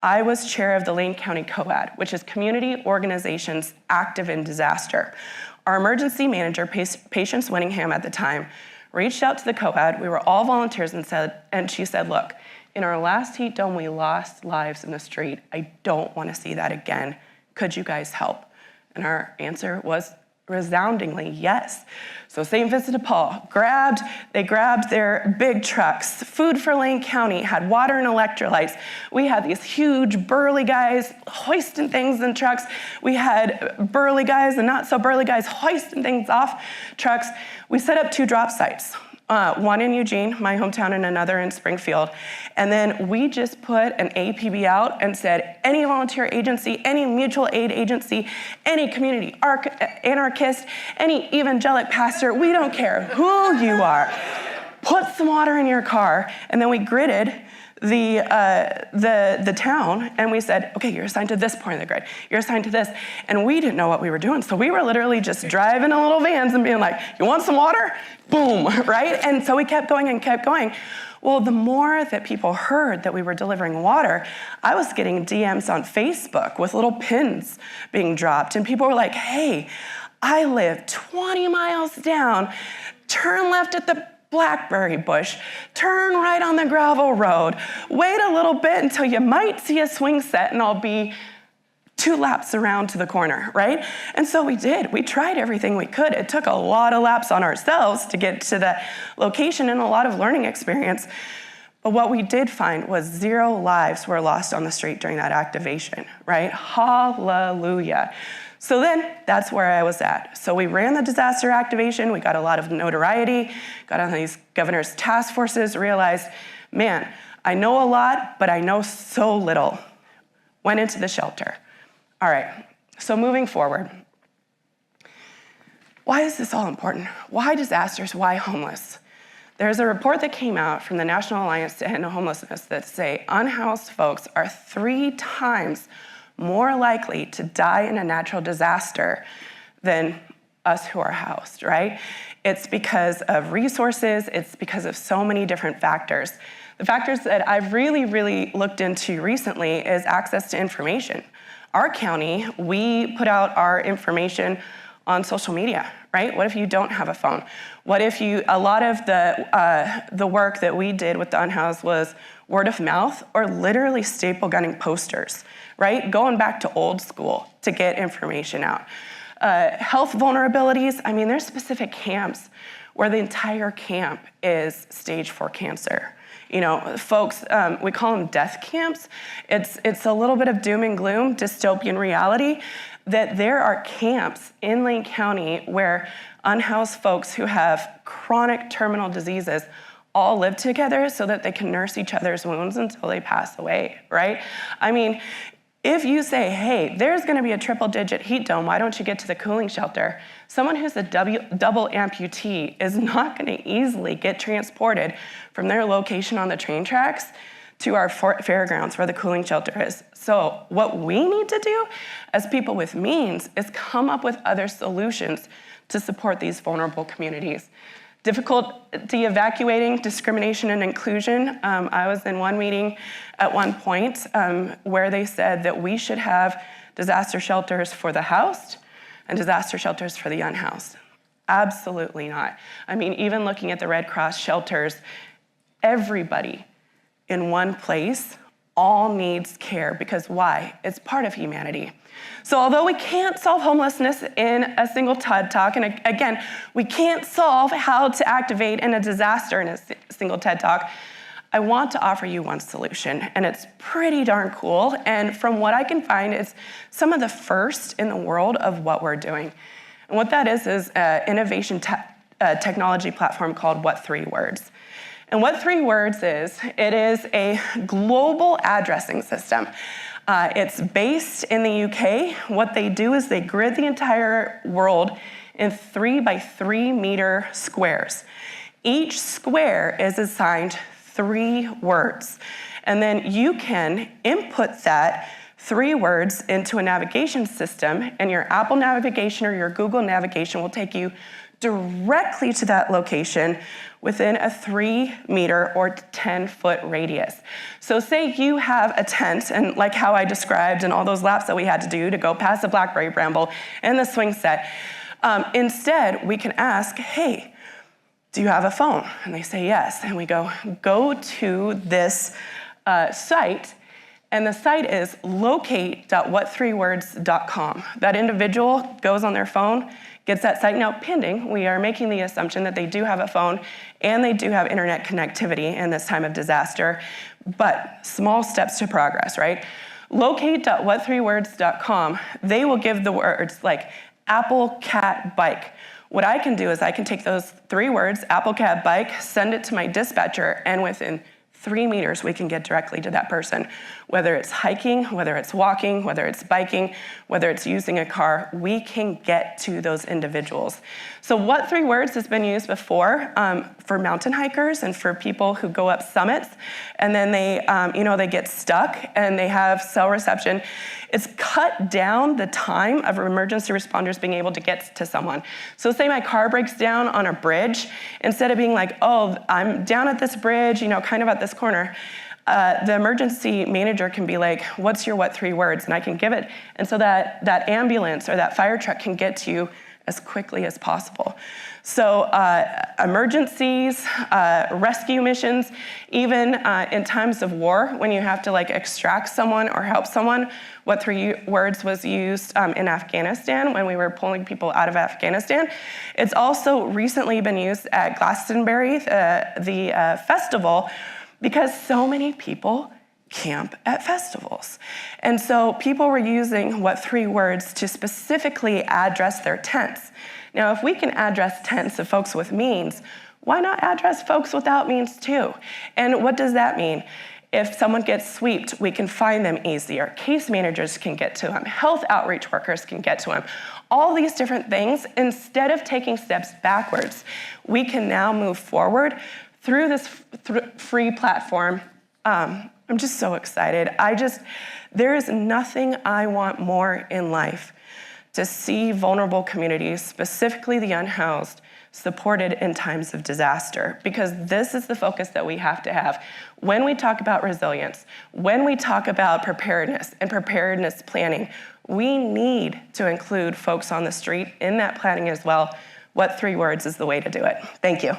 I was chair of the Lane County COAD, which is Community Organizations Active in Disaster. Our emergency manager, Patience Winningham at the time, reached out to the COAD. We were all volunteers and she said, look, in our last heat dome, we lost lives in the street. I don't want to see that again. Could you guys help? And our answer was resoundingly yes. So St. Vincent de Paul they grabbed their big trucks. Food for Lane County had water and electrolytes. We had these huge burly guys hoisting things in trucks. We had burly guys and not so burly guys hoisting things off trucks. We set up 2 drop sites. One in Eugene, my hometown, and another in Springfield. And then we just put an APB out and said, any volunteer agency, any mutual aid agency, any community anarchist, any evangelic pastor, we don't care who you are, put some water in your car. And then we gridded the town, and we said, okay, you're assigned to this point of the grid. You're assigned to this. And we didn't know what we were doing. So we were literally just driving in little vans and being like, you want some water? Boom, right? And so we kept going and kept going. Well, the more that people heard that we were delivering water, I was getting DMs on Facebook with little pins being dropped. And people were like, hey, I live 20 miles down, turn left at the blackberry bush, turn right on the gravel road, wait a little bit until you might see a swing set and I'll be 2 laps around to the corner, right? And so we did. We tried everything we could. It took a lot of laps on ourselves to get to that location and a lot of learning experience. But what we did find was 0 lives were lost on the street during that activation, right? Hallelujah. So then that's where I was at. So we ran the disaster activation. We got a lot of notoriety, got on these governor's task forces, realized, man, I know a lot, but I know so little. Went into the shelter. All right, so moving forward. Why is this all important? Why disasters? Why homeless? There's a report that came out from the National Alliance to End Homelessness that say unhoused folks are 3 times more likely to die in a natural disaster than us who are housed, right? It's because of resources, it's because of so many different factors. The factors that I've really looked into recently is access to information. Our county, we put out our information on social media, right? What if you don't have a phone? What if a lot of the work that we did with the unhoused was word of mouth or literally staple gunning posters, right? Going back to old school to get information out. Health vulnerabilities, I mean, there's specific camps where the entire camp is stage 4 cancer. You know, folks, we call them death camps. It's a little bit of doom and gloom, dystopian reality, that there are camps in Lane County where unhoused folks who have chronic terminal diseases all live together so that they can nurse each other's wounds until they pass away, right? I mean, if you say, hey, there's gonna be a 3-digit heat dome, why don't you get to the cooling shelter? Someone who's a double amputee is not gonna easily get transported from their location on the train tracks to our fairgrounds where the cooling shelter is. So what we need to do as people with means is come up with other solutions to support these vulnerable communities. Difficulty evacuating, discrimination and inclusion. I was in one meeting at one point where they said that we should have disaster shelters for the housed and disaster shelters for the unhoused. Absolutely not. I mean, even looking at the Red Cross shelters, everybody in one place all needs care because why? It's part of humanity. So although we can't solve homelessness in a single TED Talk, and again, we can't solve how to activate in a disaster in a single TED Talk, I want to offer you one solution, and it's pretty darn cool. And from what I can find, it's some of the first in the world of what we're doing. And what that is an innovation technology platform called What 3 Words. And What 3 Words is, it is a global addressing system. It's based in the UK. What they do is they grid the entire world in 3 by 3 meter squares. Each square is assigned 3 words. And then you can input that 3 words into a navigation system, and your Apple navigation or your Google navigation will take you directly to that location within a 3-meter or 10-foot radius. So say you have a tent, and like how I described and all those laps that we had to do to go past the blackberry bramble and the swing set, instead we can ask, hey, do you have a phone? And they say yes. And we go to this site, and the site is locate.what3words.com. That individual goes on their phone, gets that site. Now, pending, we are making the assumption that they do have a phone and they do have internet connectivity in this time of disaster, but small steps to progress, right? Locate.what3words.com, they will give the words like apple, cat, bike. What I can do is I can take those 3 words, apple, cat, bike, send it to my dispatcher, and within 3 meters, we can get directly to that person. Whether it's hiking, whether it's walking, whether it's biking, whether it's using a car, we can get to those individuals. So what 3 words has been used before for mountain hikers and for people who go up summits, and then they get stuck and they have cell reception. It's cut down the time of emergency responders being able to get to someone. So say my car breaks down on a bridge, instead of being like, oh, I'm down at this bridge, kind of at this corner, the emergency manager can be like, what's your what 3 words? And I can give it. And so that ambulance or that fire truck can get to you as quickly as possible. So emergencies, rescue missions, even in times of war, when you have to extract someone or help someone, what 3 words was used in Afghanistan when we were pulling people out of Afghanistan. It's also recently been used at Glastonbury, the festival, because so many people camp at festivals. And so people were using what 3 words to specifically address their tents. Now, if we can address tents of folks with means, why not address folks without means too? And what does that mean? If someone gets swept, we can find them easier. Case managers can get to them. Health outreach workers can get to them. All these different things, instead of taking steps backwards, we can now move forward through this free platform. I'm just so excited. There is nothing I want more in life to see vulnerable communities, specifically the unhoused, supported in times of disaster, because this is the focus that we have to have. When we talk about resilience, when we talk about preparedness and preparedness planning, we need to include folks on the street in that planning as well. What 3 words is the way to do it? Thank you.